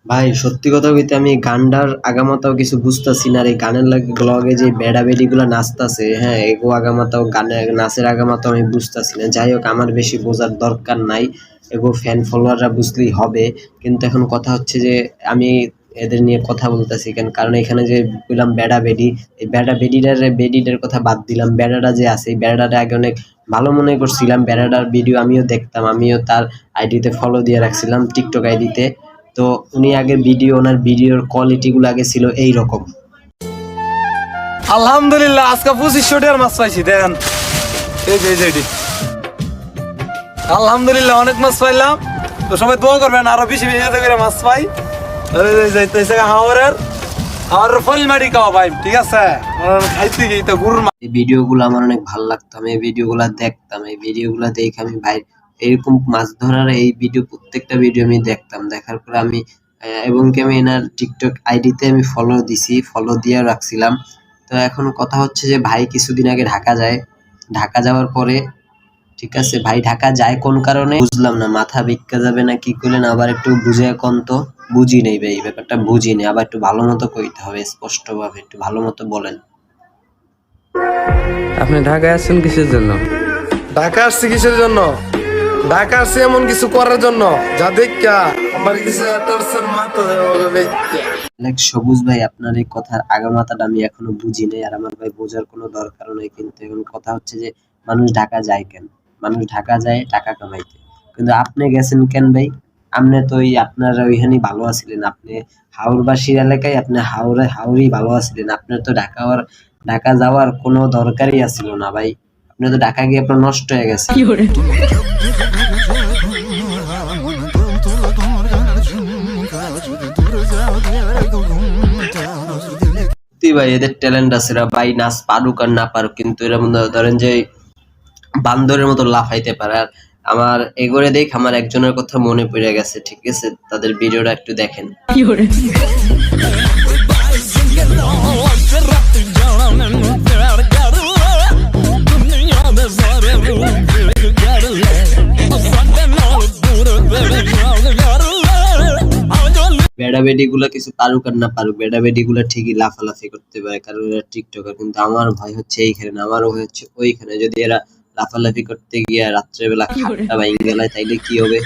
ভাই সত্যি কথা কইতে আমি গানটার আগামাতাও কিছু বুঝতাছি না। আর এই গানের লগে যে বেড়া বেডিগুলা নাচতাছে, হ্যাঁ, এগো আগামাতাও গানের নাচের আগামাতাও আমি বুঝতাছি না। যাই হোক, আমার বেশি বোঝার দরকার নাই, এগো ফ্যান ফলোয়াররা বুঝলেই হবে। কিন্তু এখন কথা হচ্ছে যে আমি এদের নিয়ে কথা বলতেছি কেন, কারণ এখানে যে বললাম বেড়া বেডি, এই বেড়া বেডিটার কথা বাদ দিলাম। বেড়াটা যে আছে, এই বেড়াটা আগে অনেক ভালো মনে করছিলাম। বেড়াটার ভিডিও আমিও দেখতাম, আমিও তার আইডিতে ফলো দিয়ে রাখছিলাম, টিকটক আইডিতে। তো উনি আগে ওনার ভিডিওর কোয়ালিটি গুলো আগে ছিল এইরকম। আলহামদুলিল্লাহ আজকে 2500 টাকার মাছ পাইছি দেখেন। এই আলহামদুলিল্লাহ অনেক মাছ পাইলাম। তো সবাই দোয়া করবেন আরো বেশি বেশি করে মাছ পাই। যাইতেছে হাওরের আর ফল মারি খাওয়া ভাই, ঠিক আছে? খাইতে গিয়ে তো গরুর এই ভিডিওগুলো আমার অনেক ভালো লাগতো, আমি এই ভিডিওগুলো দেখতাম। এই ভিডিওগুলো দেখে আমি ভাই এরকম মাছ ধরার এই ভিডিও, প্রত্যেকটা ভিডিও আমি দেখতাম। দেখার পরে আমি এবং কি আমি এনার টিকটক আইডিতে আমি ফলো দিছি, ফলো দিয়ে রাখছিলাম। তো এখন কথা হচ্ছে যে ভাই কিছুদিন আগে ঢাকা যায়। ঢাকা যাওয়ার পরে, ঠিক আছে ভাই, ঢাকা যায় কোন কারণে বুঝলাম না, মাথা বিক্কা যাবে না কি করলেন, আবার একটু বুঝে কোন তো বুঝি নেই ভাই, এই ব্যাপারটা বুঝি নেই। আবার একটু ভালো মতো কইতে হবে, স্পষ্ট ভাবে একটু ভালো মতো বলেন। আপনি ঢাকায় আসছেন কিসের জন্য? ঢাকা আসছি কিসের জন্য? ঢাকা আসছি এমন কিছু করার জন্য যা দেখা আমার কিছু লাইক সবুজ ভাই, আপনার এই কথার আগামাথাটা আমি এখনো বুঝি নাই, আর আমার ভাই বোঝার কোনো দরকারও নেই। কিন্তু এখন কথা হচ্ছে যে মানুষ ঢাকা যায় কেন? মানুষ ঢাকা যায় টাকা কামাইতে, কিন্তু আপনি গেছেন কেন ভাই? আপনি তো ওই আপনার ওইখানেই ভালো আছিলেন, আপনি হাওরবাসীর এলাকায়, আপনি হাওরেই ভালো আছিলেন। আপনার তো ঢাকা যাওয়ার কোনো দরকারই আছিল না ভাই। আপনি তো ঢাকা গিয়ে আপনার নষ্ট হয়ে গেছে। সত্যি ভাই এদের ট্যালেন্ট আছে রা ভাই, নাচ পারুক আর না পারুক, কিন্তু এরা মনে ধরেন যে বান্দরের মতো লাফাইতে পারে। আর আমার এগোরে দেখ আমার একজনের কথা মনে পড়ে গেছে, ঠিক আছে? তাদের ভিডিওটা একটু দেখেন। বেড়া বেডি গুলা কিছু পারুক আর না পারুক, বেড়া বেডি গুলা ঠিকই লাফালাফি করতে পারে, কারণ এরা টিকটকার। কিন্তু আমার ভয় হচ্ছে এইখানে না, আমারও হচ্ছে ওইখানে। যদি এরা লাফালাফি করতে গিয়ে রাত্রেবেলা খাটটা বাইঙ্গে গেলায় তাইলে কি হবে?